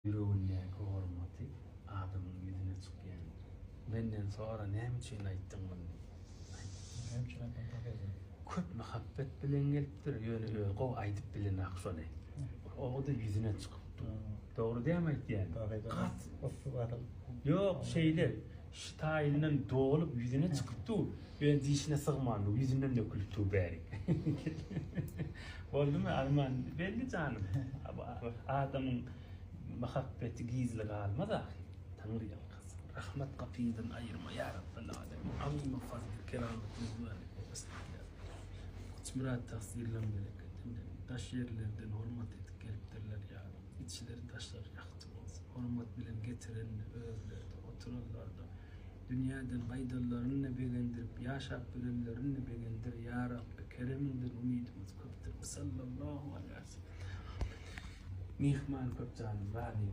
Yüreğine hormatı adamın yüzüne çıkıyor. Benden sonra ne için ayttın bunu? Köp muhabbet bilen gelipdir. Yönü o aytıp bilen akşone. O da yüzüne çıkıptı. Doğru değil mi yani? Yok şeyler şitayilinden doğulup yüzüne çıkıptı. Ben dişine sığmandı. Yüzünden dökülüptü bari. Oldu mu Alman? Belli canım. Adamın muhabbeti gizli kalmaz ahi. Tanrı yalkasın. Rahmet kapıyından ayırma ya Rabbel alemin. Amime fazl-ı keramet rızvani. Murat tahsirlen bereketinden. Taş yerlerden hormat edip geliptirler ya Rabbi. İçleri taşlar yaktı olsun. Hormat bilen getirenini özlerde, otururlarda. Dünyadan faydalarını ne beğendirip, yaşap bilenlerini ne beğendir ya Rabbi. Kereminden umidimiz köptür. Sallallahu aleyhi ve sellem. Mihman köp canım, vali